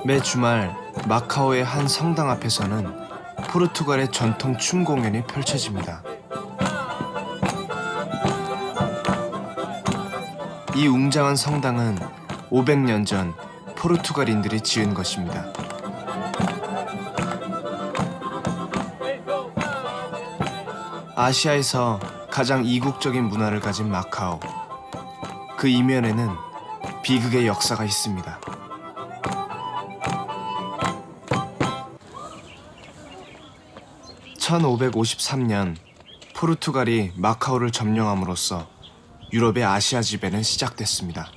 매 주말 마카오의 한 성당 앞에서는 포르투갈의 전통 춤 공연이 펼쳐집니다. 이 웅장한 성당은 500년 전 포르투갈인들이 지은 것입니다. 아시아에서 가장 이국적인 문화를 가진 마카오. 그 이면에는 비극의 역사가 있습니다. (1553년) 포르투갈이 마카오를 점령함으로써 유럽의 아시아 지배는 시작됐습니다.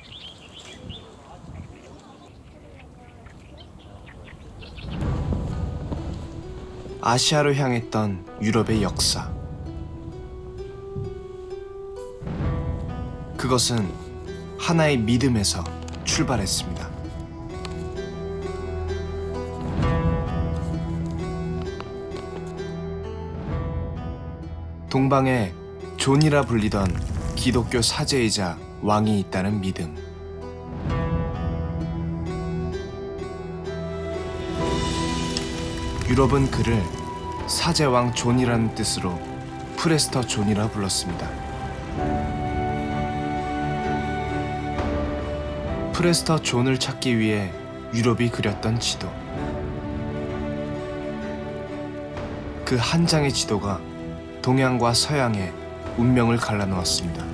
아시아로 향했던 유럽의 역사. 그것은 하나의 믿음에서 출발했습니다. 동방에 존이라 불리던 기독교 사제이자 왕이 있다는 믿음. 유럽은 그를 사제왕 존이라는 뜻으로 프레스터 존이라 불렀습니다. 프레스터 존을 찾기 위해 유럽이 그렸던 지도. 그 한 장의 지도가 동양과 서양의 운명을 갈라놓았습니다.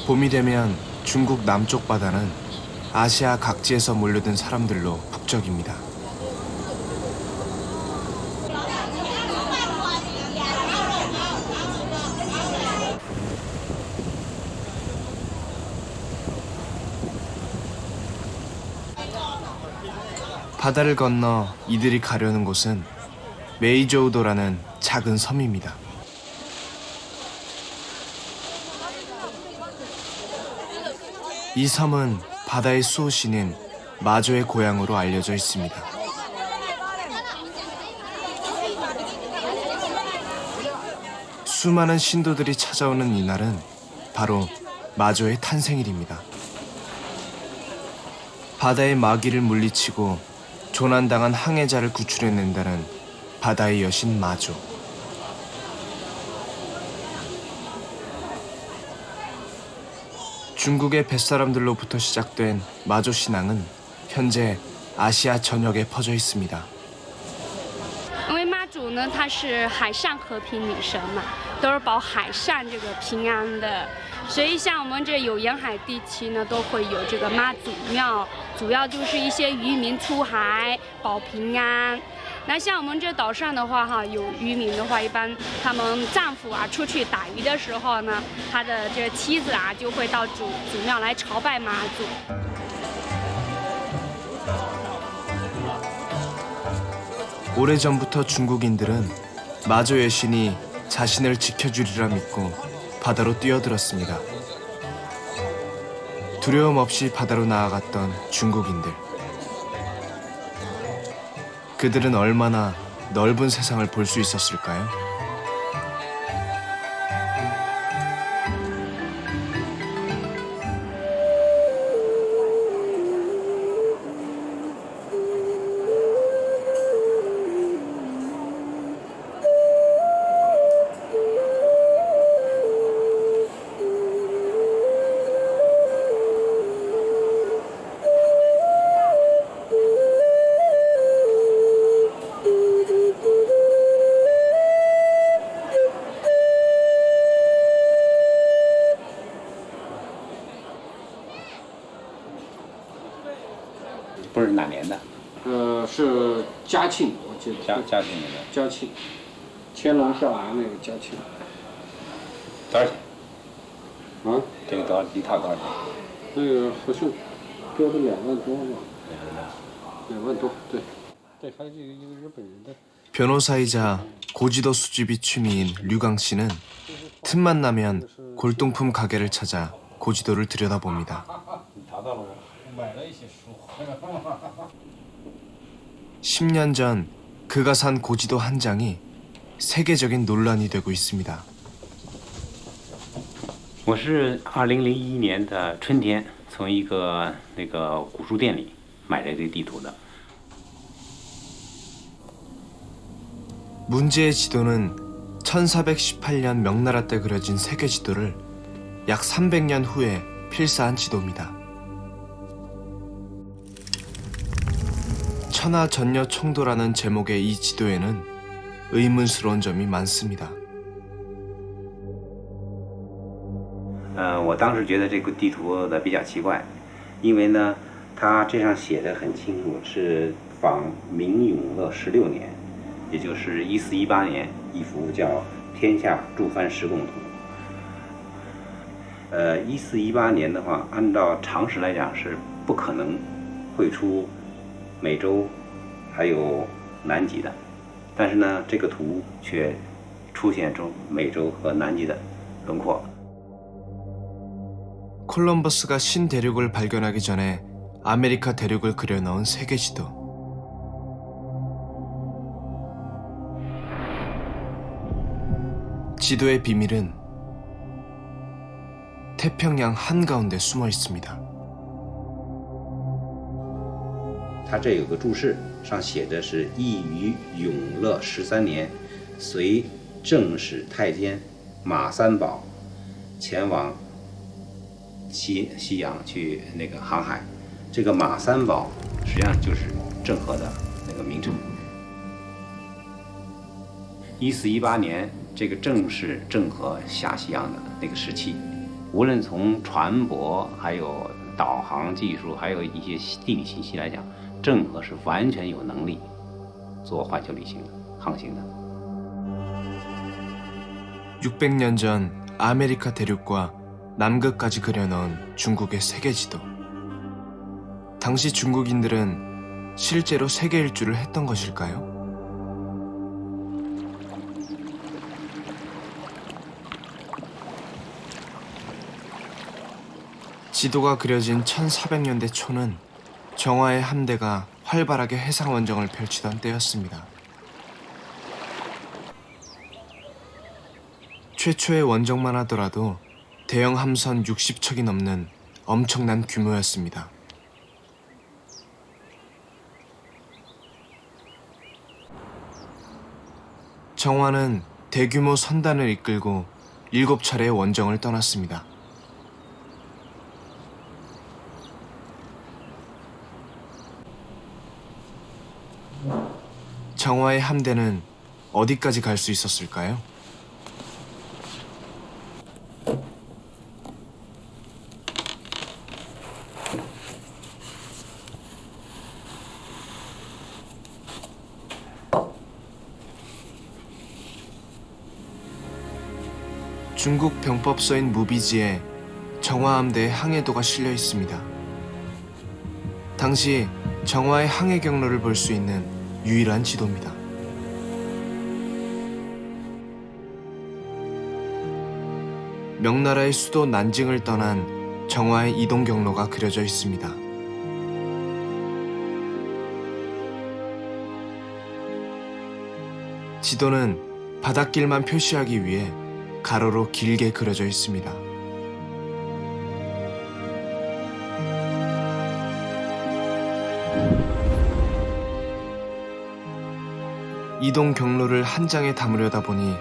봄이 되면 중국 남쪽 바다는 아시아 각지에서 몰려든 사람들로 북적입니다. 바다를 건너 이들이 가려는 곳은 메이조우도라는 작은 섬입니다. 이 섬은 바다의 수호신인 마조의 고향으로 알려져 있습니다. 수많은 신도들이 찾아오는 이날은 바로 마조의 탄생일입니다. 바다의 마귀를 물리치고 조난당한 항해자를 구출해낸다는 바다의 여신 마조. 중국의 뱃사람들로부터 시작된 마조 신앙은 현재 아시아 전역에 퍼져 있습니다. 因为妈祖呢，她是海上和平女神嘛，都是保海上这个平安的，所以像我们这有沿海地区呢，都会有这个妈祖庙，主要就是一些渔民出海保平安。那像我们这岛上的话，哈，有渔民的话，一般他们丈夫啊出去打鱼的时候呢，他的这妻子啊就会到祖庙来朝拜妈祖。 오래전부터 중국인들은 마조 여신이 자신을 지켜주리라 믿고 바다로 뛰어들었습니다. 두려움 없이 바다로 나아갔던 중국인들. 그들은 얼마나 넓은 세상을 볼 수 있었을까요? 不是哪年的？是嘉庆，我记得嘉庆年的。嘉庆，乾隆下来那个嘉庆。多少钱？啊？这个一套多少钱？那个好像标的2万多吧。2万多，对。对，还有一个日本人的。 변호사이자 고지도 수집이 취미인 류강 씨는 틈만 나면 골동품 가게를 찾아 고지도를 들여다봅니다. 10년 전 그가 산 고지도 한 장이 세계적인 논란이 되고 있습니다. 我是2001年的春天从一个古书店里买了这个地图的。 문제의 지도는 1418년 명나라 때 그려진 세계 지도를 약 300년 후에 필사한 지도입니다. 천하전여총도라는 제목의 이 지도에는 의문스러운 점이 많습니다. 我当时觉得这个地图的比较奇怪，因为呢，它这上写的很清楚，是仿明永乐16年，也就是1418年一幅叫《天下诸藩十贡图》。1418年的话，按照常识来讲是不可能绘出美洲还有南极的，但是呢，这个图却出现出美洲和南极的轮廓。 콜럼버스가 신대륙을 발견하기 전에 아메리카 대륙을 그려넣은 세계지도. 지도의 비밀은 태평양 한가운데 숨어 있습니다. 它这有个注释，上写的是义于永乐13年，随正使太监马三宝前往西洋去航海。这个马三宝实际上就是郑和的那个名称。1418年，这个正是郑和下西洋的那个时期，无论从船舶还有导航技术，还有一些地理信息来讲，郑和是完全有能力做环球旅行的、航行的。 600년 전 아메리카 대륙과 남극까지 그려넣은 중국의 세계지도. 당시 중국인들은 실제로 세계 일주를 했던 것일까요? 지도가 그려진 1400년대 초는 정화의 함대가 활발하게 해상원정을 펼치던 때였습니다. 최초의 원정만 하더라도 대형 함선 60척이 넘는 엄청난 규모였습니다. 정화는 대규모 선단을 이끌고 7차례의 원정을 떠났습니다. 정화의 함대는 어디까지 갈 수 있었을까요? 중국 병법서인 무비지에 정화함대의 항해도가 실려 있습니다. 당시 정화의 항해 경로를 볼 수 있는 유일한 지도입니다. 명나라의 수도 난징을 떠난 정화의 이동 경로가 그려져 있습니다. 지도는 바닷길만 표시하기 위해 가로로 길게 그려져 있습니다. 이동 경로를 한 장에 담으려다 보니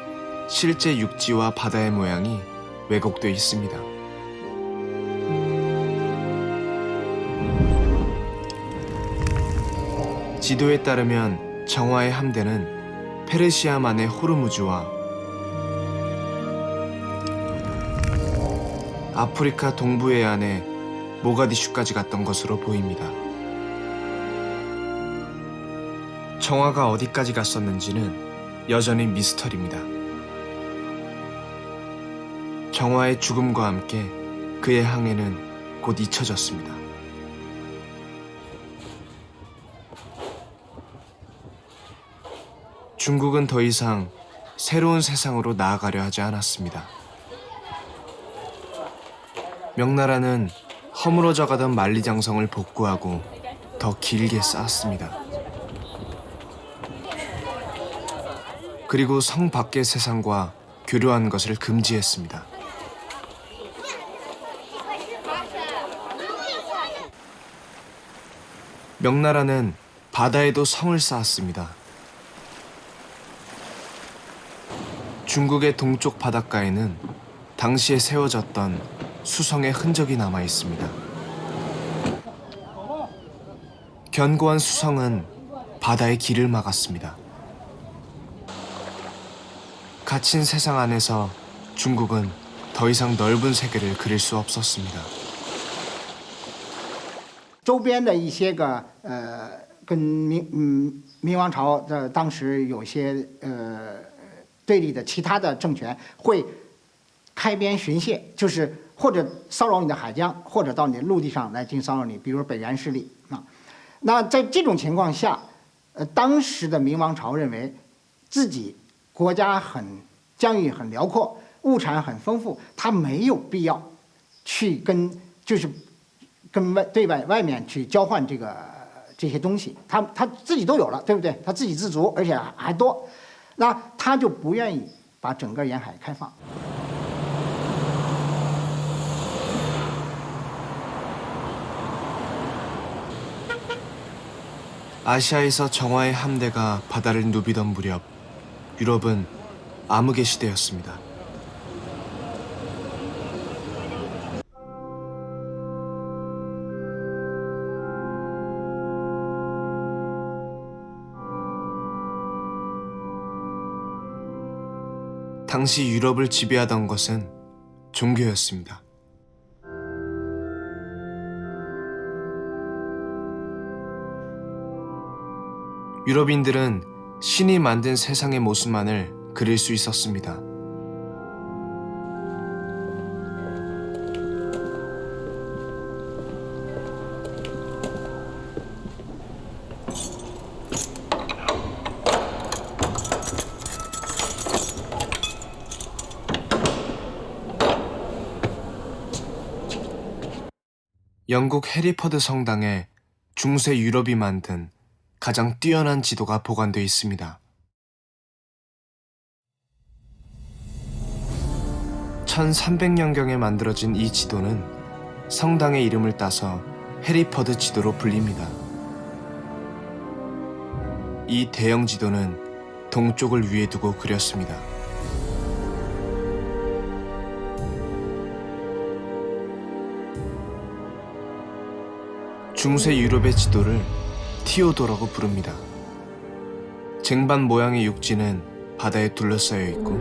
실제 육지와 바다의 모양이 왜곡돼 있습니다. 지도에 따르면 정화의 함대는 페르시아만의 호르무즈와 아프리카 동부 해안의 모가디슈까지 갔던 것으로 보입니다. 정화가 어디까지 갔었는지는 여전히 미스터리입니다. 정화의 죽음과 함께 그의 항해는 곧 잊혀졌습니다. 중국은 더 이상 새로운 세상으로 나아가려 하지 않았습니다. 명나라는 허물어져 가던 만리장성을 복구하고 더 길게 쌓았습니다. 그리고 성 밖의 세상과 교류한 것을 금지했습니다. 명나라는 바다에도 성을 쌓았습니다. 중국의 동쪽 바닷가에는 당시에 세워졌던 수성의 흔적이 남아 있습니다. 견고한 수성은 바다의 길을 막았습니다. 갇힌 세상 안에서 중국은 더 이상 넓은 세계를 그릴 수 없었습니다. 周边的一些个跟明王朝的当时有些对立的其他的政权会开边巡线，就是或者骚扰你的海疆，或者到你的陆地上来进行骚扰你，比如北元势力啊。那在这种情况下，当时的明王朝认为自己国家很疆域很辽阔，物产很丰富，他没有必要去跟对外面去交换这些东西，他自己都有了，对不对？他自给自足，而且还多，那他就不愿意把整个沿海开放。 아시아에서 정화의 함대가 바다를 누비던 무렵 유럽은 암흑의 시대였습니다. 당시 유럽을 지배하던 것은 종교였습니다. 유럽인들은 신이 만든 세상의 모습만을 그릴 수 있었습니다. 영국 해리퍼드 성당에 중세 유럽이 만든 가장 뛰어난 지도가 보관되어 있습니다. 1300년경에 만들어진 이 지도는 성당의 이름을 따서 해리퍼드 지도로 불립니다. 이 대형 지도는 동쪽을 위에 두고 그렸습니다. 중세 유럽의 지도를 티오도라고 부릅니다. 쟁반 모양의 육지는 바다에 둘러싸여 있고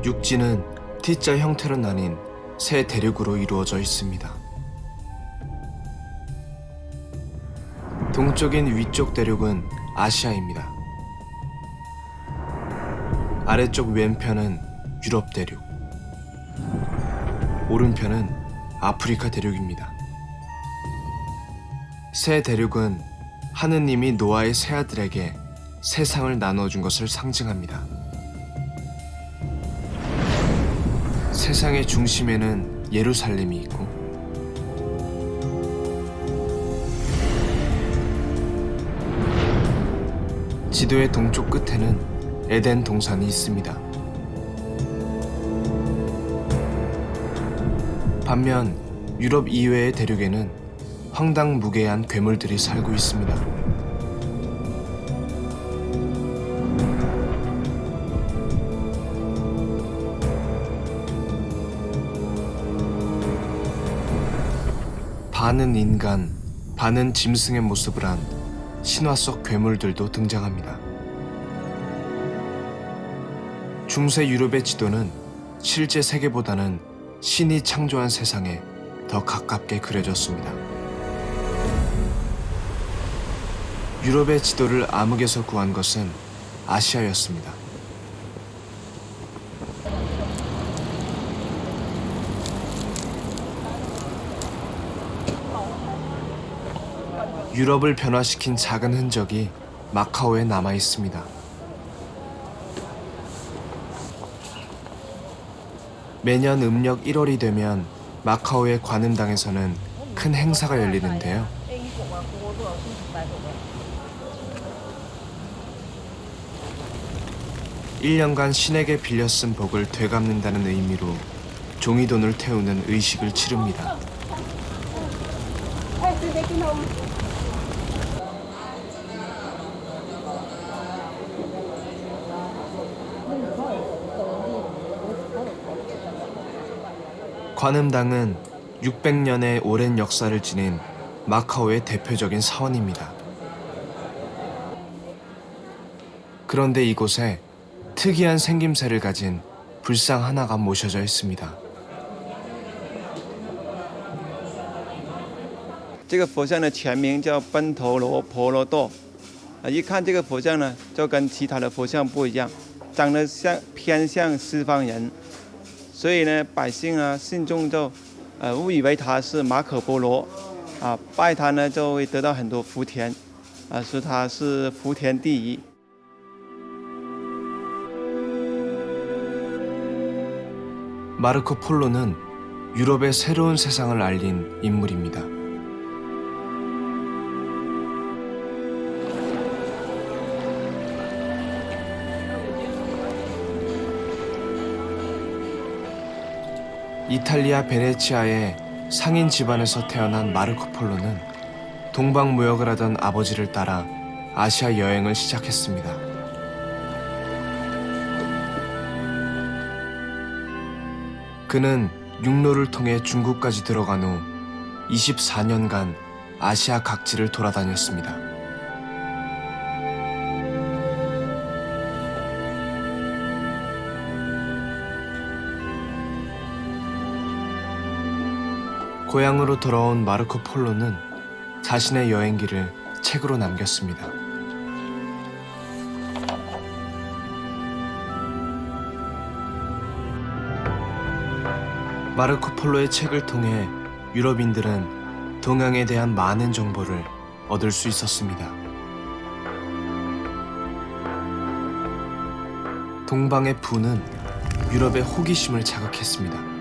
육지는 T자 형태로 나뉜 세 대륙으로 이루어져 있습니다. 동쪽인 위쪽 대륙은 아시아입니다. 아래쪽 왼편은 유럽 대륙, 오른편은 아프리카 대륙입니다. 세 대륙은 하느님이 노아의 세 아들에게 세상을 나눠준 것을 상징합니다. 세상의 중심에는 예루살렘이 있고 지도의 동쪽 끝에는 에덴 동산이 있습니다. 반면 유럽 이외의 대륙에는 황당무계한 괴물들이 살고 있습니다. 반은 인간, 반은 짐승의 모습을 한 신화 속 괴물들도 등장합니다. 중세 유럽의 지도는 실제 세계보다는 신이 창조한 세상에 더 가깝게 그려졌습니다. 유럽의 지도를 암흑에서 구한 것은 아시아였습니다. 유럽을 변화시킨 작은 흔적이 마카오에 남아 있습니다. 매년 음력 1월이 되면 마카오의 관음당에서는 큰 행사가 열리는데요. (1년간) 신에게 빌려 쓴 복을 되갚는다는 의미로 종이돈을 태우는 의식을 치릅니다. 관음당은 600년의 오랜 역사를 지닌 마카오의 대표적인 사원입니다. 그런데 이곳에 특이한 생김새를 가진 불상 하나가 모셔져 있습니다. 这个佛像的全名叫奔陀罗婆罗多，一看这个佛像呢，就跟其他的佛像不一样，长得偏向西方人，所以呢，百姓啊信众就误以为他是马可波罗，拜他呢就会得到很多福田，说他是福田第一。 마르코 폴로는 유럽의 새로운 세상을 알린 인물입니다. 이탈리아 베네치아의 상인 집안에서 태어난 마르코 폴로는 동방무역을 하던 아버지를 따라 아시아 여행을 시작했습니다. 그는 육로를 통해 중국까지 들어간 후 24년간 아시아 각지를 돌아다녔습니다. 고향으로 돌아온 마르코 폴로는 자신의 여행기를 책으로 남겼습니다. 마르코 폴로의 책을 통해 유럽인들은 동양에 대한 많은 정보를 얻을 수 있었습니다. 동방의 부는 유럽의 호기심을 자극했습니다.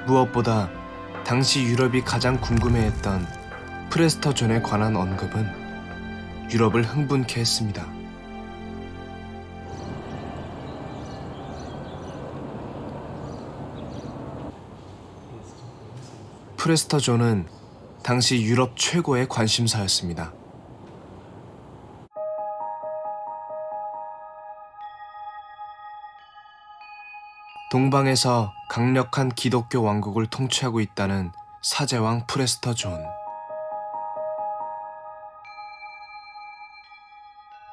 무엇보다 당시 유럽이 가장 궁금해했던 프레스터 존에 관한 언급은 유럽을 흥분케 했습니다. 프레스터 존은 당시 유럽 최고의 관심사였습니다. 동방에서 강력한 기독교 왕국을 통치하고 있다는 사제왕 프레스터 존.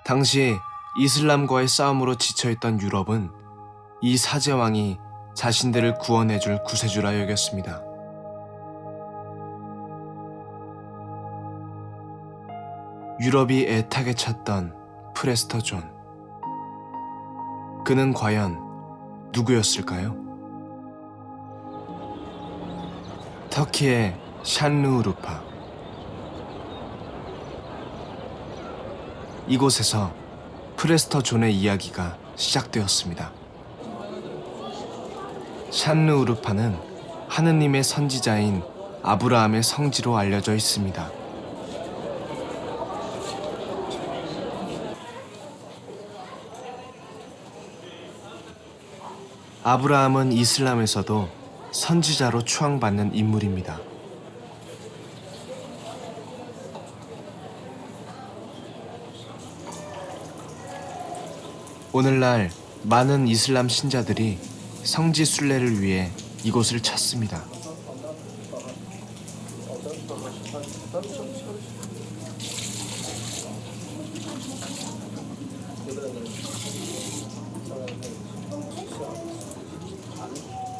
당시 이슬람과의 싸움으로 지쳐있던 유럽은 이 사제왕이 자신들을 구원해줄 구세주라 여겼습니다. 유럽이 애타게 찾던 프레스터 존. 그는 과연 누구였을까요? 터키의 샨루우루파. 이곳에서 프레스터 존의 이야기가 시작되었습니다. 샨루우루파는 하느님의 선지자인 아브라함의 성지로 알려져 있습니다. 아브라함은 이슬람에서도 선지자로 추앙받는 인물입니다. 오늘날 많은 이슬람 신자들이 성지 순례를 위해 이곳을 찾습니다.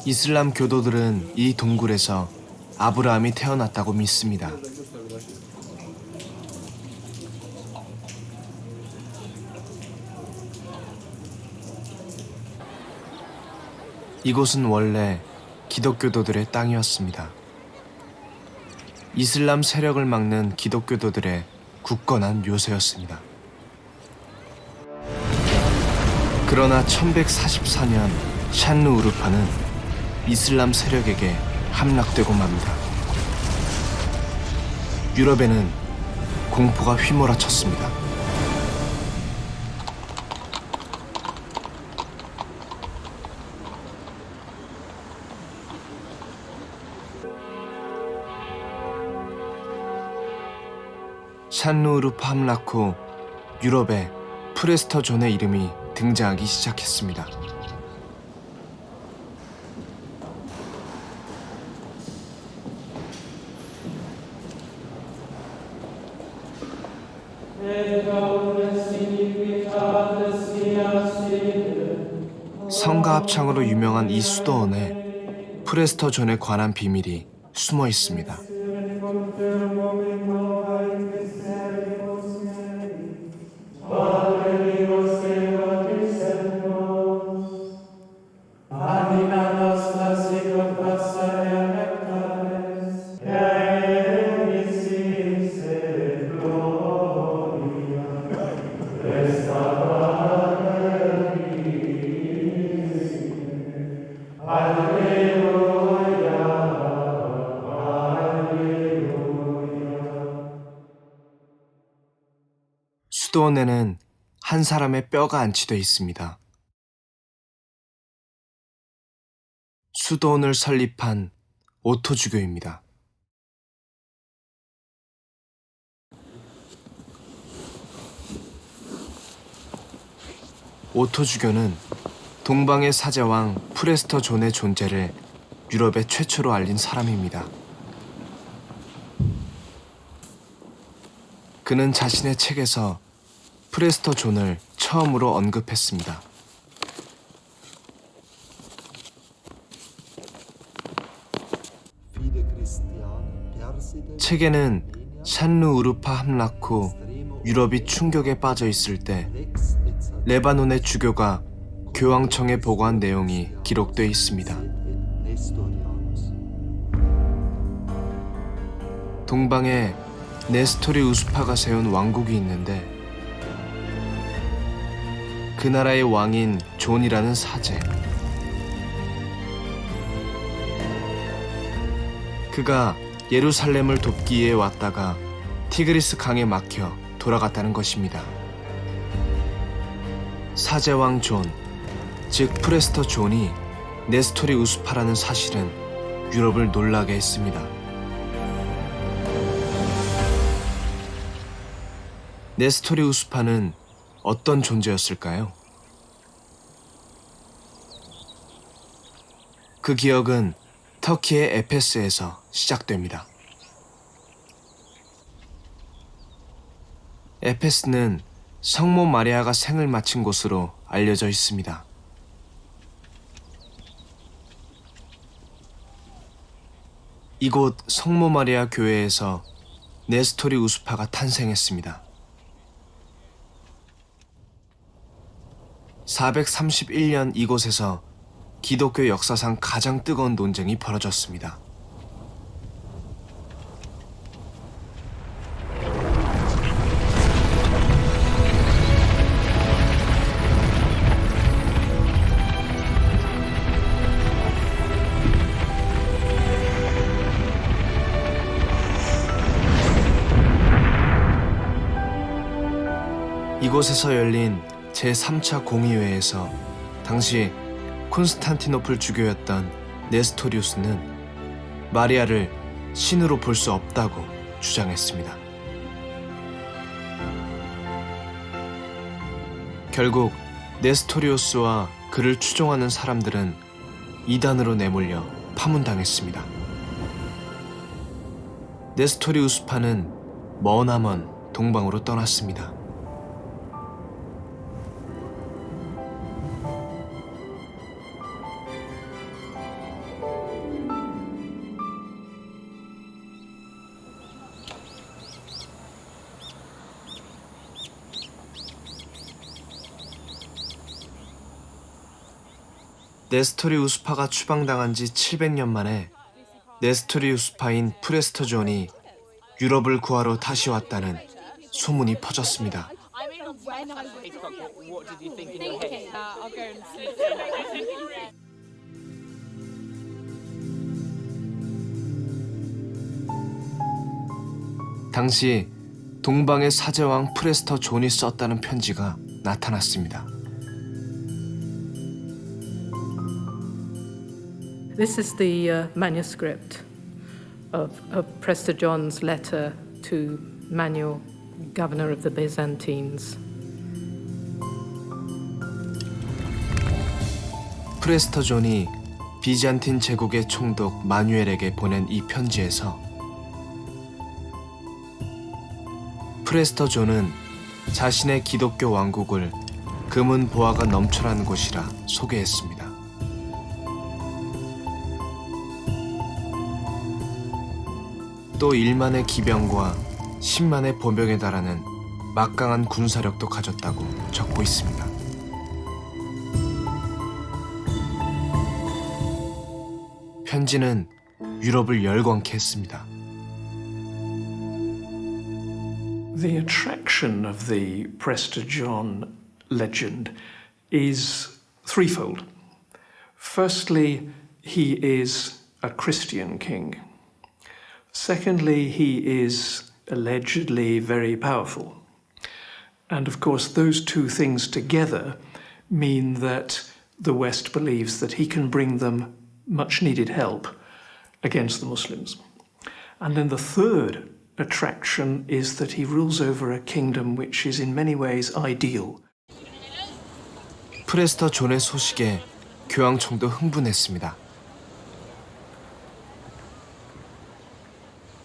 이슬람 교도들은 이 동굴에서 아브라함이 태어났다고 믿습니다. 이곳은 원래 기독교도들의 땅이었습니다. 이슬람 세력을 막는 기독교도들의 굳건한 요새였습니다. 그러나 1144년 샨누 우르파는 이슬람 세력에게 함락되고 맙니다. 유럽에는 공포가 휘몰아쳤습니다. 샨누 우르파 함락 후 유럽에 프레스터 존의 이름이 등장하기 시작했습니다. 성가 합창으로 유명한 이 수도원에 프레스터 존에 관한 비밀이 숨어 있습니다. 수도원에는 한 사람의 뼈가 안치되어 있습니다. 수도원을 설립한 오토주교입니다. 오토주교는 동방의 사제왕 프레스터 존의 존재를 유럽에 최초로 알린 사람입니다. 그는 자신의 책에서 프레스터 존을 처음으로 언급했습니다. 책에는 샨누 우르파 함락 후 유럽이 충격에 빠져 있을 때 레바논의 주교가 교황청에 보고한 내용이 기록되어 있습니다. 동방에 네스토리 우스파가 세운 왕국이 있는데 그 나라의 왕인 존이라는 사제. 그가 예루살렘을 돕기 위해 왔다가 티그리스 강에 막혀 돌아갔다는 것입니다. 사제왕 존, 즉 프레스터 존이 네스토리 우스파라는 사실은 유럽을 놀라게 했습니다. 네스토리 우스파는 어떤 존재였을까요? 그 기억은 터키의 에페스에서 시작됩니다. 에페스는 성모 마리아가 생을 마친 곳으로 알려져 있습니다. 이곳 성모 마리아 교회에서 네스토리 우스파가 탄생했습니다. 431년 이곳에서 기독교 역사상 가장 뜨거운 논쟁이 벌어졌습니다. 이곳에서 열린 제3차 공의회에서 당시 콘스탄티노플 주교였던 네스토리우스는 마리아를 신으로 볼 수 없다고 주장했습니다. 결국 네스토리우스와 그를 추종하는 사람들은 이단으로 내몰려 파문당했습니다. 네스토리우스파는 머나먼 동방으로 떠났습니다. 네스토리 우스파가 추방당한 지 700년 만에 네스토리 우스파인 프레스터 존이 유럽을 구하러 다시 왔다는 소문이 퍼졌습니다. 당시 동방의 사제왕 프레스터 존이 썼다는 편지가 나타났습니다. This is the manuscript of Prester John's letter to Manuel, governor of the Byzantines. 프레스터 존이 비잔틴 제국의 총독 마뉴엘에게 보낸 이 편지에서 프레스터 존은 자신의 기독교 왕국을 금은 보화가 넘쳐나는 곳이라 소개했습니다. 또 1만의 기병과 10만의 보병에 달하는 막강한 군사력도 가졌다고 적고 있습니다. 편지는 유럽을 열광케 했습니다. The attraction of the Prester John legend is threefold. Firstly, he is a Christian king. Secondly, he is allegedly very powerful. And of course, those two things together mean that the West believes that he can bring them much needed help against the Muslims. And then the third attraction is that he rules over a kingdom which is in many ways ideal. 프레스터 존의 소식에 교황청도 흥분했습니다.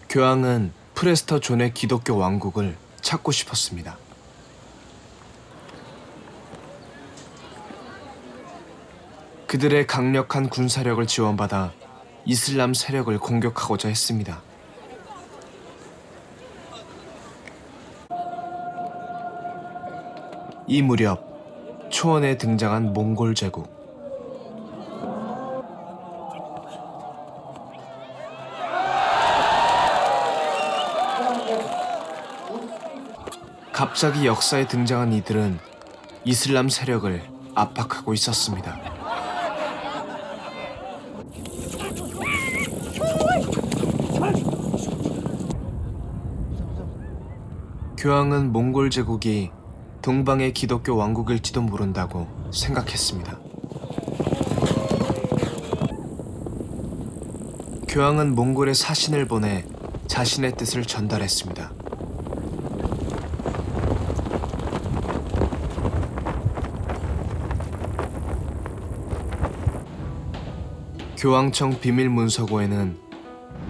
교황은 프레스터 존의 기독교 왕국을 찾고 싶었습니다. 그들의 강력한 군사력을 지원받아 이슬람 세력을 공격하고자 했습니다. 이 무렵 초원에 등장한 몽골 제국. 갑자기 역사에 등장한 이들은 이슬람 세력을 압박하고 있었습니다. 교황은 몽골 제국이 동방의 기독교 왕국일지도 모른다고 생각했습니다. 교황은 몽골에 사신을 보내 자신의 뜻을 전달했습니다. 교황청 비밀 문서고에는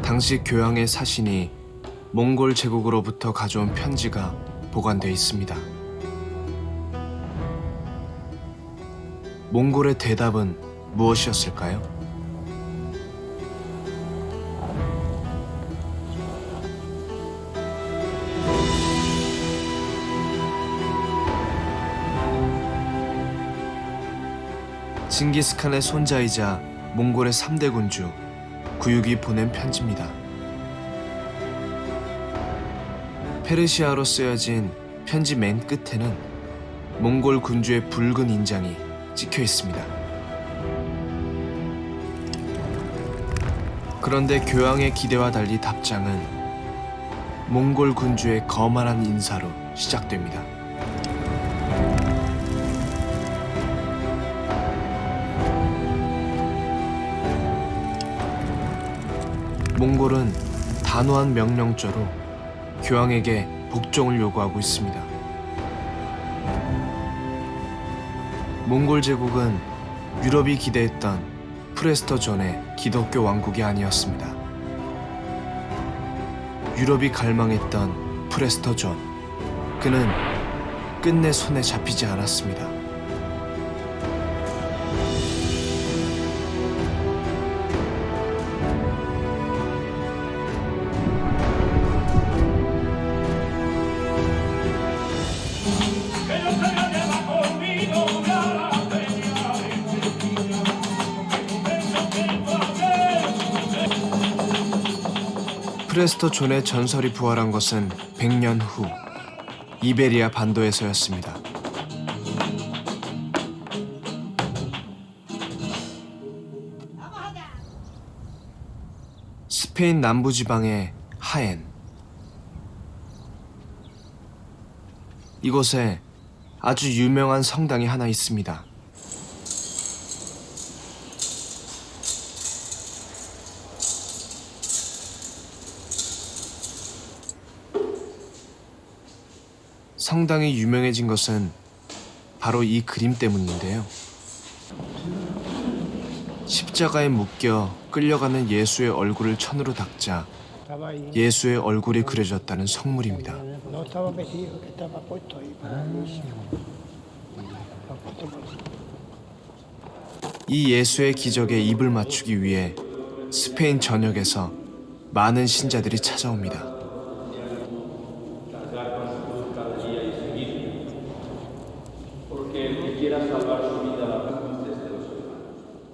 당시 교황의 사신이 몽골 제국으로부터 가져온 편지가 보관되어 있습니다. 몽골의 대답은 무엇이었을까요? 징기스칸의 손자이자 몽골의 3대 군주 구육이 보낸 편지입니다. 페르시아어로 쓰여진 편지 맨 끝에는 몽골 군주의 붉은 인장이 찍혀 있습니다. 그런데 교황의 기대와 달리 답장은 몽골 군주의 거만한 인사로 시작됩니다. 몽골은 단호한 명령조로 교황에게 복종을 요구하고 있습니다. 몽골 제국은 유럽이 기대했던 프레스터 존의 기독교 왕국이 아니었습니다. 유럽이 갈망했던 프레스터 존, 그는 끝내 손에 잡히지 않았습니다. 프레스터 존의 전설이 부활한 것은 100년 후 이베리아 반도에서였습니다. 스페인 남부지방의 하엔. 이곳에 아주 유명한 성당이 하나 있습니다. 성당이 유명해진 것은 바로 이 그림 때문인데요. 십자가에 묶여 끌려가는 예수의 얼굴을 천으로 닦자 예수의 얼굴이 그려졌다는 성물입니다. 이 예수의 기적에 입을 맞추기 위해 스페인 전역에서 많은 신자들이 찾아옵니다.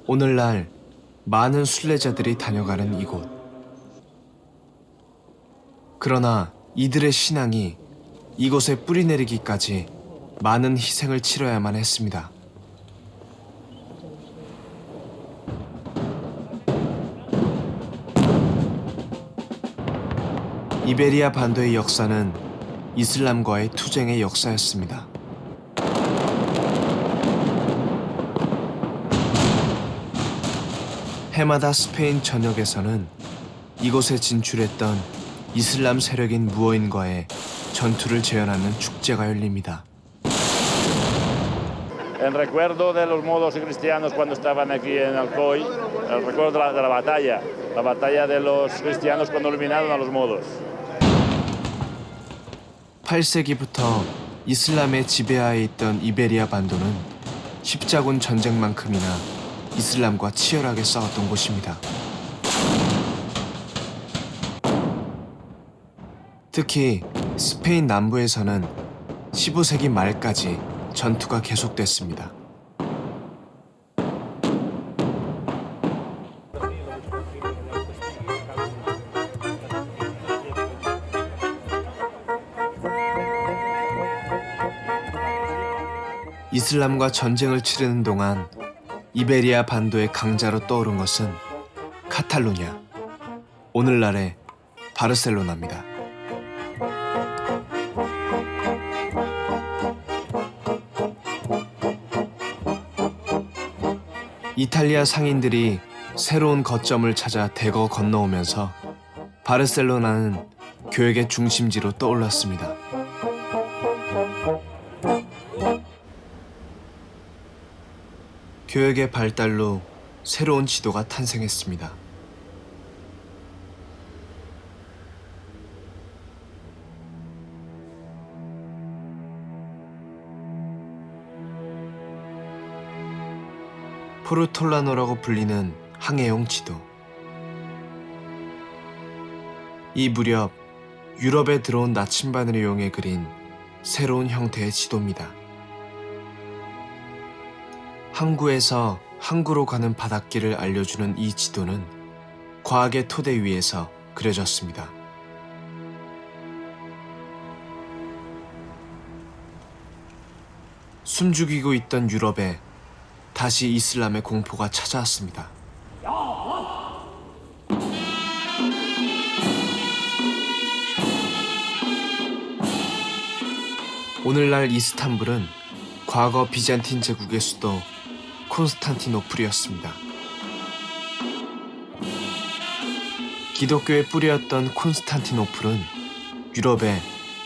오늘날 많은 순례자들이 다녀가는 이곳. 그러나 이들의 신앙이 이곳에 뿌리내리기까지 많은 희생을 치러야만 했습니다. 이베리아 반도의 역사는 이슬람과의 투쟁의 역사였습니다. 해마다 스페인 전역에서는 이곳에 진출했던 이슬람 세력인 무어인과의 전투를 재현하는 축제가 열립니다. En recuerdo de los modos cristianos cuando estaban aquí en Alcoy, el recuerdo de la batalla de los cristianos cuando eliminaron a los modos. 8세기부터 이슬람의 지배하에 있던 이베리아 반도는 십자군 전쟁만큼이나 이슬람과 치열하게 싸웠던 곳입니다. 특히 스페인 남부에서는 15세기 말까지 전투가 계속됐습니다. 이슬람과 전쟁을 치르는 동안 이베리아 반도의 강자로 떠오른 것은 카탈루냐, 오늘날의 바르셀로나입니다. 이탈리아 상인들이 새로운 거점을 찾아 대거 건너오면서 바르셀로나는 교역의 중심지로 떠올랐습니다. 교역의 발달로 새로운 지도가 탄생했습니다. 포르톨라노라고 불리는 항해용 지도. 이 무렵 유럽에 들어온 나침반을 이용해 그린 새로운 형태의 지도입니다. 항구에서 항구로 가는 바닷길을 알려주는 이 지도는 과학의 토대 위에서 그려졌습니다. 숨죽이고 있던 유럽에 다시 이슬람의 공포가 찾아왔습니다. 오늘날 이스탄불은 과거 비잔틴 제국의 수도 콘스탄티노플이었습니다. 기독교의 뿌리였던 콘스탄티노플은 유럽의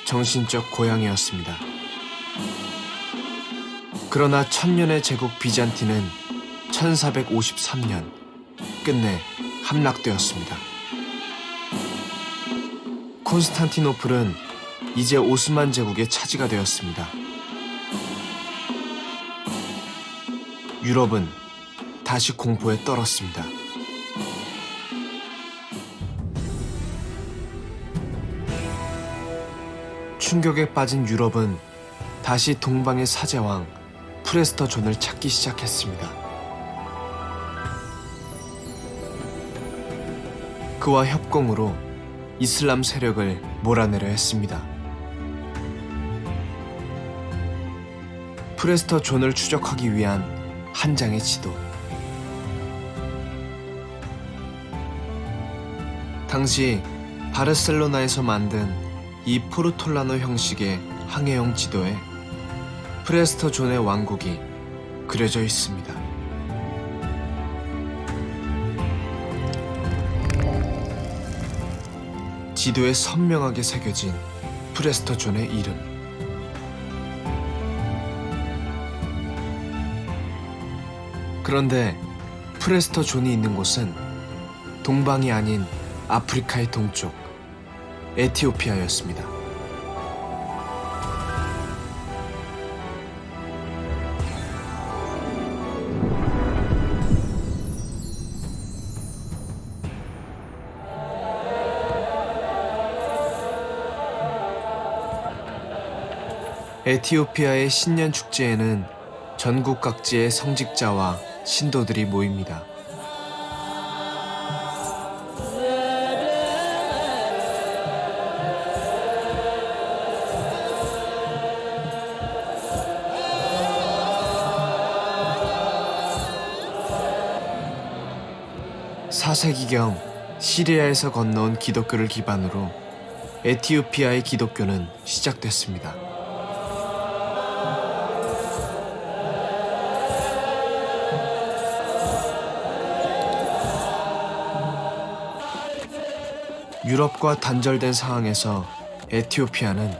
정신적 고향이었습니다. 그러나 천년의 제국 비잔틴은 1453년 끝내 함락되었습니다. 콘스탄티노플은 이제 오스만 제국의 차지가 되었습니다. 유럽은 다시 공포에 떨었습니다. 충격에 빠진 유럽은 다시 동방의 사제왕 프레스터 존을 찾기 시작했습니다. 그와 협공으로 이슬람 세력을 몰아내려 했습니다. 프레스터 존을 추적하기 위한 한 장의 지도. 당시 바르셀로나에서 만든 이 포르톨라노 형식의 항해용 지도에 프레스터 존의 왕국이 그려져 있습니다. 지도에 선명하게 새겨진 프레스터 존의 이름. 그런데 프레스터 존이 있는 곳은 동방이 아닌 아프리카의 동쪽, 에티오피아였습니다. 에티오피아의 신년 축제에는 전국 각지의 성직자와 신도들이 모입니다. (4세기경) 시리아에서 건너온 기독교를 기반으로 에티오피아의 기독교는 시작됐습니다. 유럽과 단절된 상황에서 에티오피아는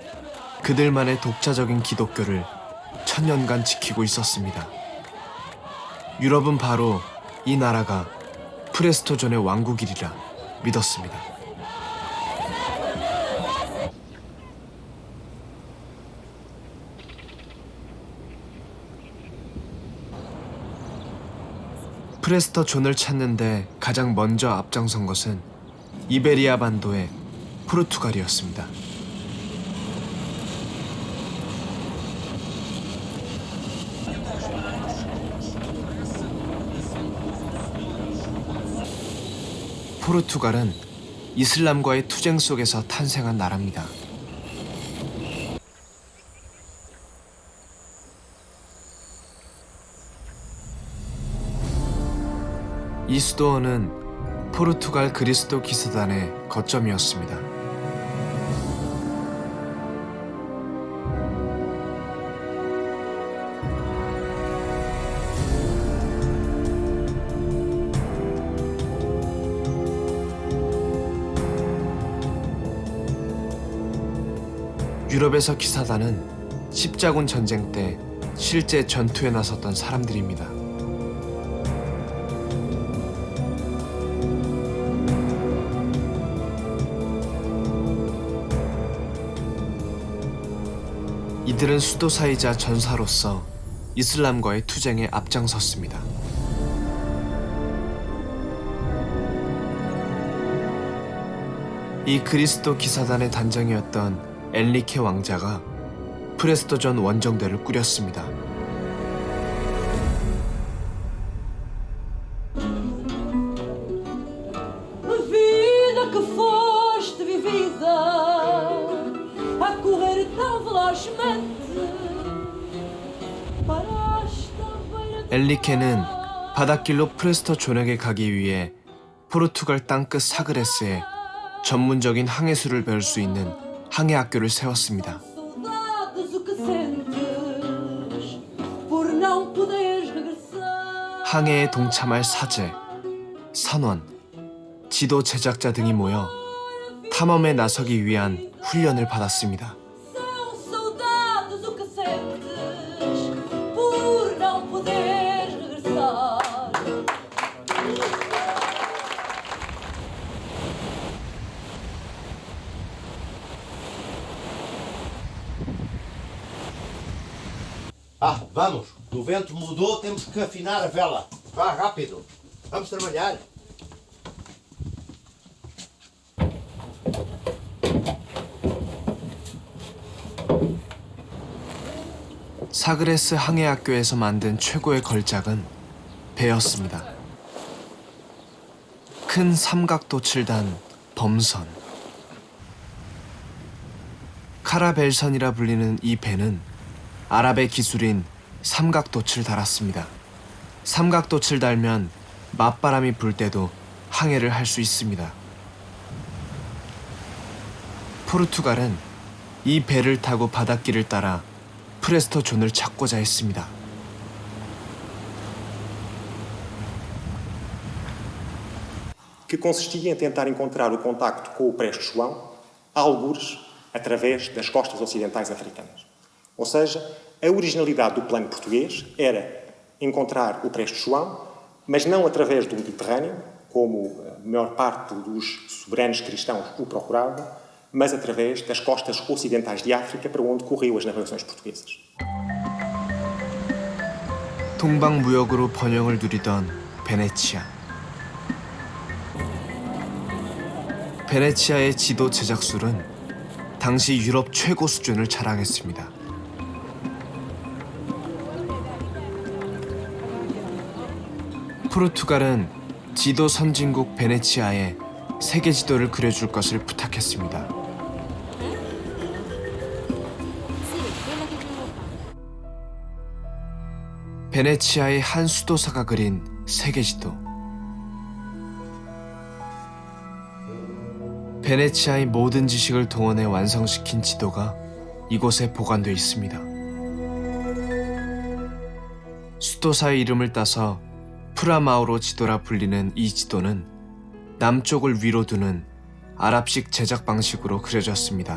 그들만의 독자적인 기독교를 천년간 지키고 있었습니다. 유럽은 바로 이 나라가 프레스터 존의 왕국이리라 믿었습니다. 프레스터 존을 찾는데 가장 먼저 앞장선 것은 이베리아 반도의 포르투갈이었습니다. 포르투갈은 이슬람과의 투쟁 속에서 탄생한 나라입니다. 이 수도원은 포르투갈 그리스도 기사단의 거점이었습니다. 유럽에서 기사단은 십자군 전쟁 때 실제 전투에 나섰던 사람들입니다. 이들은 수도사이자 전사로서 이슬람과의 투쟁에 앞장섰습니다. 이 그리스도 기사단의 단장이었던 엔리케 왕자가 프레스터 존 원정대를 꾸렸습니다. 엔리케는 바닷길로 프레스터 존에게 가기 위해 포르투갈 땅끝 사그레스에 전문적인 항해술을 배울 수 있는 항해학교를 세웠습니다. 항해에 동참할 사제, 선원, 지도 제작자 등이 모여 탐험에 나서기 위한 훈련을 받았습니다. Ah, vamos. O vento mudou, temos que afinar a vela. Vá, rápido. Vamos trabalhar. 사그레스 항해학교에서 만든 최고의 걸작은 배였습니다. 큰 삼각도 7단 범선. 카라벨선이라 불리는 이 배는 아랍의 기술인 삼각돛을 달았습니다. 삼각돛을 달면 맞바람이 불 때도 항해를 할 수 있습니다. 포르투갈은 이 배를 타고 바닷길을 따라 프레스토 존을 찾고자 했습니다. que consistia em tentar encontrar o contacto com o Preste João, algures através das costas ocidentais africanas. Ou seja, a originalidade do plano português era encontrar o Preste João, mas não através do Mediterrâneo, como a maior parte dos soberanos cristãos o procuravam, mas através das costas ocidentais de África, para onde corriam as navegações portuguesas. 동방무역으로 번영을 누리던 베네치아. 베네치아의 지도 제작술은 당시 유럽 최고 수준을 자랑했습니다. 포르투갈은 지도 선진국 베네치아에 세계 지도를 그려줄 것을 부탁했습니다. 베네치아의 한 수도사가 그린 세계 지도. 베네치아의 모든 지식을 동원해 완성시킨 지도가 이곳에 보관되어 있습니다. 수도사의 이름을 따서 프라마우로 지도라 불리는 이 지도는 남쪽을 위로 두는 아랍식 제작 방식으로 그려졌습니다.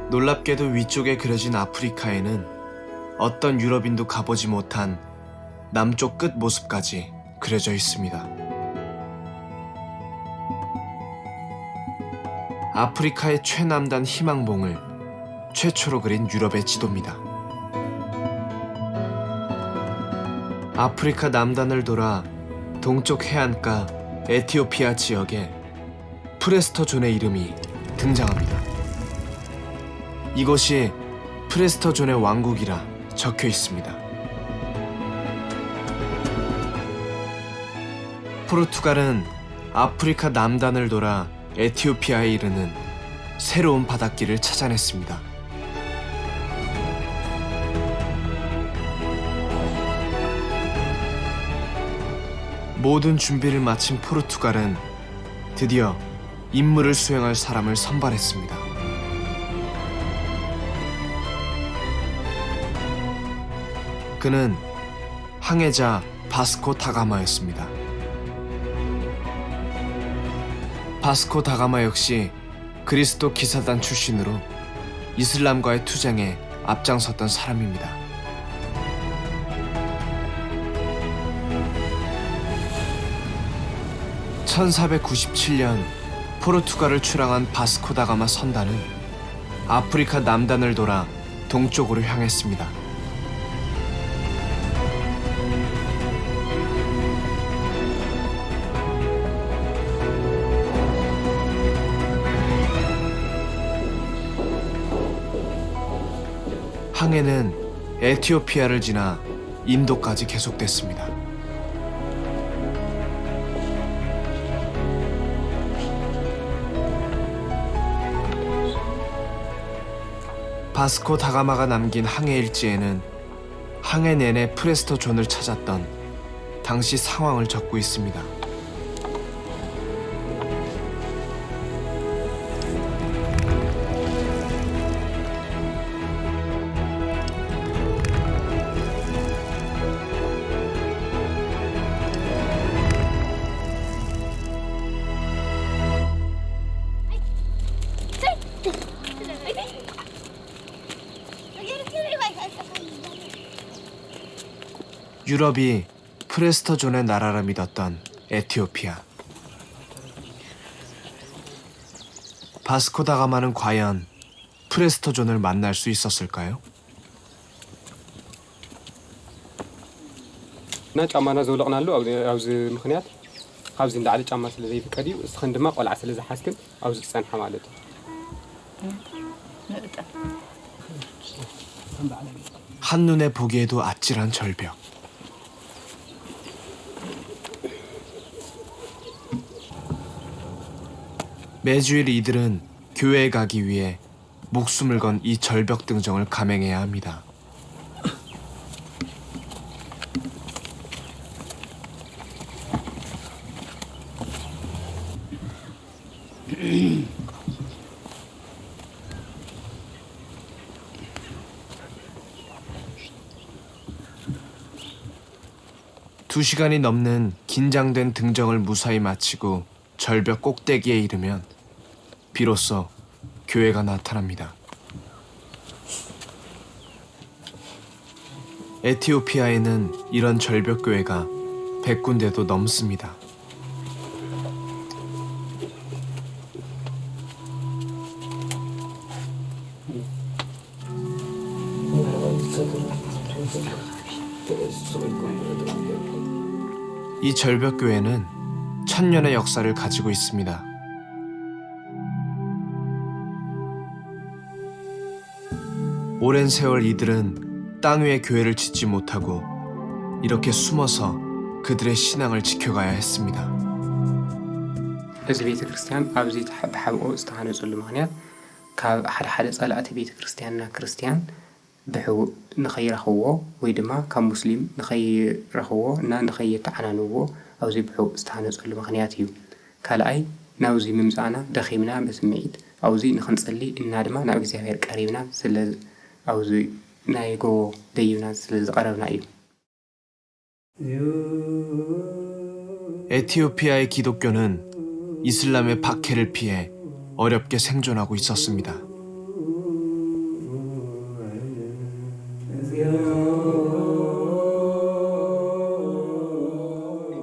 놀랍게도 위쪽에 그려진 아프리카에는 어떤 유럽인도 가보지 못한 남쪽 끝 모습까지 그려져 있습니다. 아프리카의 최남단 희망봉을 최초로 그린 유럽의 지도입니다. 아프리카 남단을 돌아 동쪽 해안가 에티오피아 지역에 프레스토 존의 이름이 등장합니다. 이것이 프레스토 존의 왕국이라 적혀 있습니다. 포르투갈은 아프리카 남단을 돌아 에티오피아에 이르는 새로운 바닷길을 찾아냈습니다. 모든 준비를 마친 포르투갈은 드디어 임무를 수행할 사람을 선발했습니다. 그는 항해자 바스코 다가마였습니다. 바스코 다가마 역시 그리스도 기사단 출신으로 이슬람과의 투쟁에 앞장섰던 사람입니다. (1497년) 포르투갈을 출항한 바스코 다가마 선단은 아프리카 남단을 돌아 동쪽으로 향했습니다. 항해는 에티오피아를 지나 인도까지 계속됐습니다. 바스코 다가마가 남긴 항해 일지에는 항해 내내 프레스토 존을 찾았던 당시 상황을 적고 있습니다. 유럽이 프레스토 존의 나라라 믿었던 에티오피아. 바스코 다가마는 과연 프레스토 존을 만날 수 있었을까요? ና ጫማና ዘውለቕናሉ ኣብዚ ምክንያት ካብዚ እንዳዕሊ ጫማ ስለ ዘይፍቀድ እዩ እስኽን ድማ ቆልዓ ስለ ዝሓስክን ኣብዚ ዝፀንሐ ማለት እዩ 한눈에 보기에도 아찔한 절벽. 매주일 이들은 교회에 가기 위해 목숨을 건 이 절벽 등정을 감행해야 합니다. 두 시간이 넘는 긴장된 등정을 무사히 마치고 절벽 꼭대기에 이르면 비로소 교회가 나타납니다. 에티오피아에는 이런 절벽 교회가 100군데도 넘습니다. 이 절벽 교회는 1000년의 역사를 가지고 있습니다. 오랜 세월 이들은 땅 위에 교회를 짓지 못하고 이렇게 숨어서 그들의 신앙을 지켜가야 했습니다. እዚ ቤተ ክርስቲያን ኣብዚ ብሓብኡ ዝተሃነፀሉ ምክንያት ካብ ሓደ ጸላእቲ ቤተ ክርስቲያንና ክርስቲያን ብሕቡእ ንኸይረኽብዎ ወይ ድማ ካብ ሙስሊም ንኸይረኽብዎ እና ንኸይተዓናንዎ ኣብዚ ብሕቡእ ዝተሃነፀሉ ምክንያት እዩ። ካልኣይ ናብዚ ምምፃእና ደኺምና በስምዒት ኣብዚ ንኽንጸሊ እና ድማ ናብ እግዚኣብሔር ቀሪብና ስለ ኣብዚ ናይ ጎቦ ደይብና ስለ ዝቐረብና እዩ። 에티오피아의 기독교는 이슬람의 박해를 피해 어렵게 생존하고 있었습니다.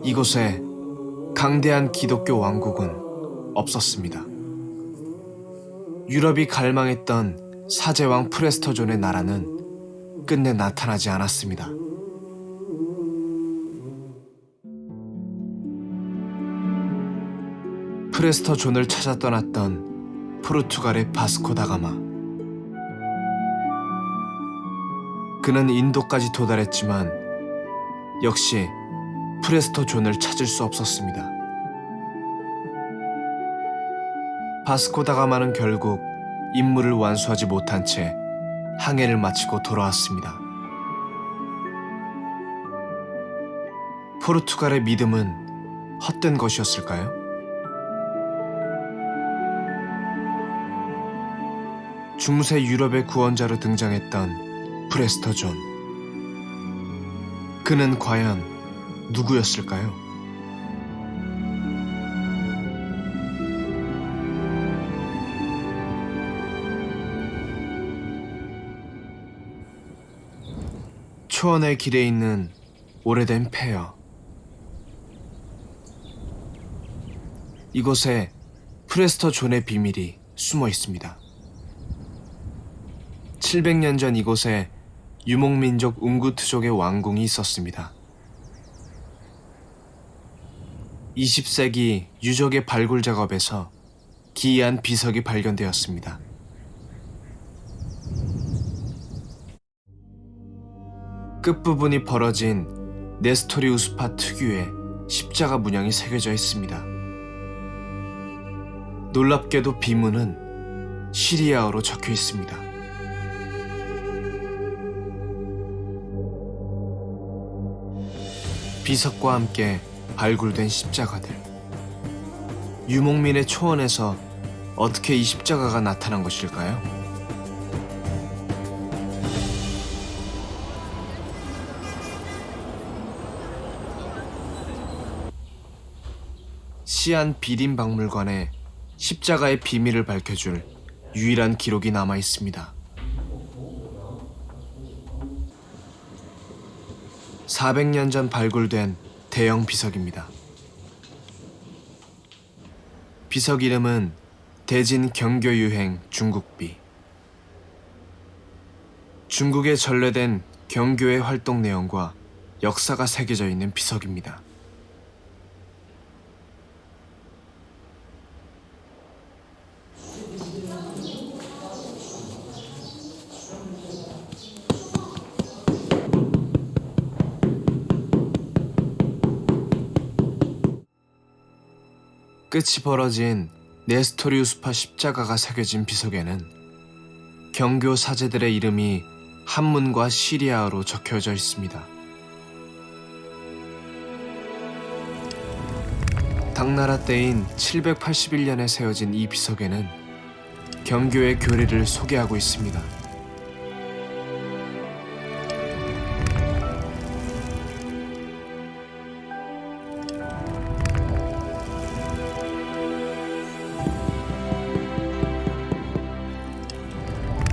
이곳에 강대한 기독교 왕국은 없었습니다. 유럽이 갈망했던 사제왕 프레스터존의 나라는 끝내 나타나지 않았습니다. 프레스터존을 찾아 떠났던 포르투갈의 바스코 다가마. 그는 인도까지 도달했지만 역시 프레스터존을 찾을 수 없었습니다. 바스코 다가마는 결국 임무를 완수하지 못한 채 항해를 마치고 돌아왔습니다. 포르투갈의 믿음은 헛된 것이었을까요? 중세 유럽의 구원자로 등장했던 프레스터존. 그는 과연 누구였을까요? 초원의 길에 있는 오래된 폐허. 이곳에 프레스터존의 비밀이 숨어 있습니다. 700년 전 이곳에 유목민족 웅구트족의 왕궁이 있었습니다. 20세기 유적의 발굴 작업에서 기이한 비석이 발견되었습니다. 끝부분이 벌어진 네스토리우스파 특유의 십자가 문양이 새겨져 있습니다. 놀랍게도 비문은 시리아어로 적혀 있습니다. 비석과 함께 발굴된 십자가들. 유목민의 초원에서 어떻게 이 십자가가 나타난 것일까요? 시안 비린박물관에 십자가의 비밀을 밝혀줄 유일한 기록이 남아 있습니다. 400년 전 발굴된 대형 비석입니다. 비석 이름은 대진 경교유행 중국비. 중국에 전래된 경교의 활동 내용과 역사가 새겨져 있는 비석입니다. 끝이 벌어진 네스토리우스파 십자가가 새겨진 비석에는 경교 사제들의 이름이 한문과 시리아어로 적혀져 있습니다. 당나라 때인 781년에 세워진 이 비석에는 경교의 교리를 소개하고 있습니다.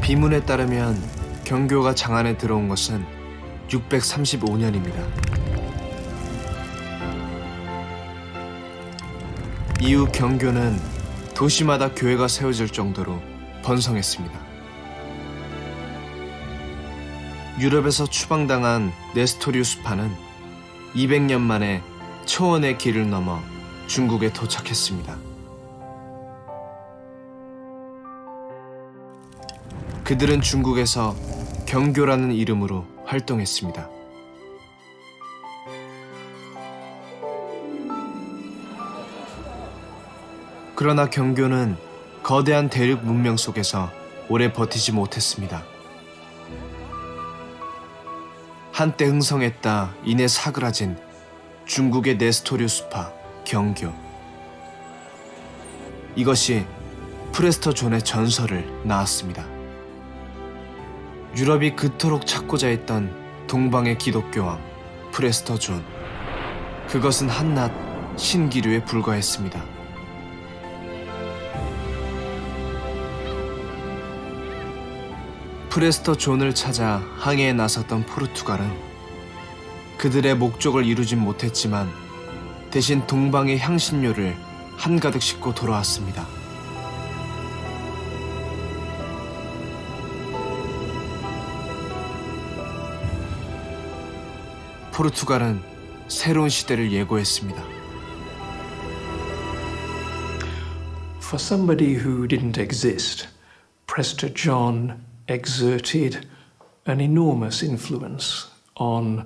비문에 따르면 경교가 장안에 들어온 것은 635년입니다. 이후 경교는 도시마다 교회가 세워질 정도로 번성했습니다. 유럽에서 추방당한 네스토리우스파는 200년 만에 초원의 길을 넘어 중국에 도착했습니다. 그들은 중국에서 경교라는 이름으로 활동했습니다. 그러나 경교는 거대한 대륙 문명 속에서 오래 버티지 못했습니다. 한때 흥성했다 이내 사그라진 중국의 네스토리우스파 경교. 이것이 프레스터 존의 전설을 낳았습니다. 유럽이 그토록 찾고자 했던 동방의 기독교왕 프레스터 존. 그것은 한낱 신기류에 불과했습니다. 프레스터 존을 찾아 항해에 나섰던 포르투갈은 그들의 목적을 이루진 못했지만 대신 동방의 향신료를 한가득 싣고 돌아왔습니다. 포르투갈은 새로운 시대를 예고했습니다. For somebody who didn't exist, Prester John exerted an enormous influence on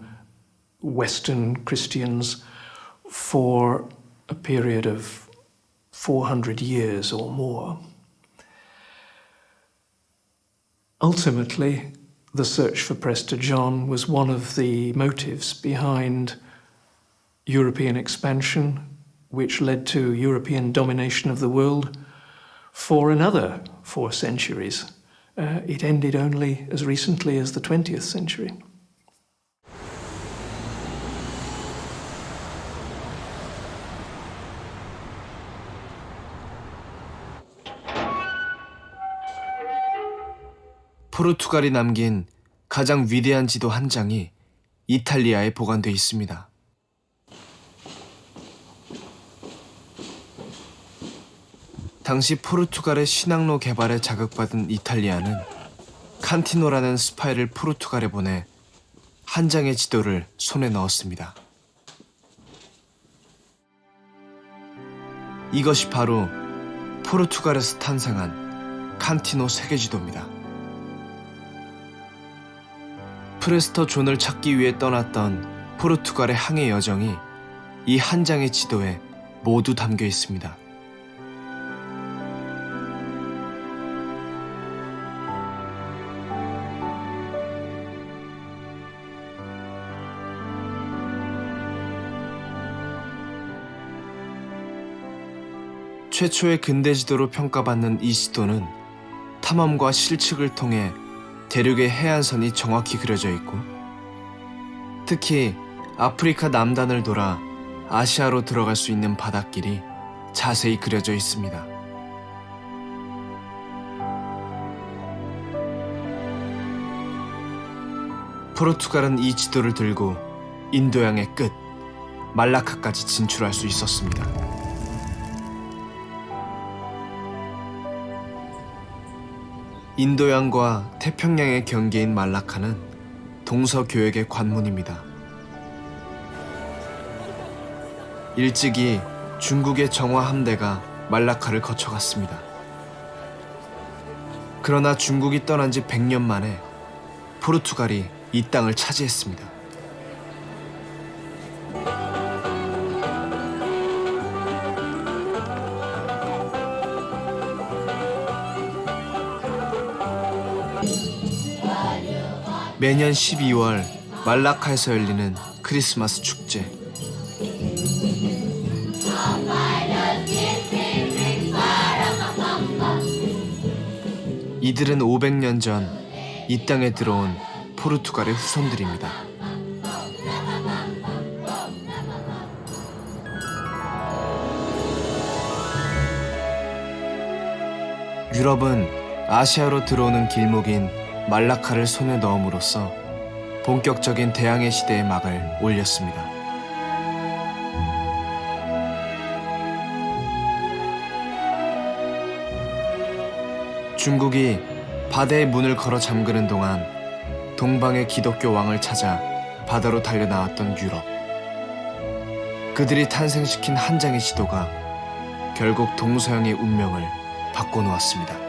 Western Christians for a period of 400 years or more. Ultimately, the search for Prester John was one of the motives behind European expansion, which led to European domination of the world for another 4 centuries. It ended only as recently as the 20th century. 포르투갈이 남긴 가장 위대한 지도 한 장이 이탈리아에 보관돼 있습니다. 당시 포르투갈의 신항로 개발에 자극받은 이탈리아는 칸티노라는 스파이를 포르투갈에 보내 한 장의 지도를 손에 넣었습니다. 이것이 바로 포르투갈에서 탄생한 칸티노 세계지도입니다. 프레스터 존을 찾기 위해 떠났던 포르투갈의 항해 여정이 이 한 장의 지도에 모두 담겨 있습니다. 최초의 근대 지도로 평가받는 이 지도는 탐험과 실측을 통해 대륙의 해안선이 정확히 그려져 있고 특히 아프리카 남단을 돌아 아시아로 들어갈 수 있는 바닷길이 자세히 그려져 있습니다. 포르투갈은 이 지도를 들고 인도양의 끝, 말라카까지 진출할 수 있었습니다. 인도양과 태평양의 경계인 말라카는 동서교역의 관문입니다. 일찍이 중국의 정화 함대가 말라카를 거쳐갔습니다. 그러나 중국이 떠난 지 100년 만에 포르투갈이 이 땅을 차지했습니다. 매년 12월 말라카에서 열리는 크리스마스 축제. 이들은 500년 전 이 땅에 들어온 포르투갈의 후손들입니다. 유럽은 아시아로 들어오는 길목인 말라카를 손에 넣음으로써 본격적인 대항해 시대의 막을 올렸습니다. 중국이 바다의 문을 걸어 잠그는 동안 동방의 기독교 왕을 찾아 바다로 달려나왔던 유럽. 그들이 탄생시킨 한 장의 시도가 결국 동서양의 운명을 바꿔놓았습니다.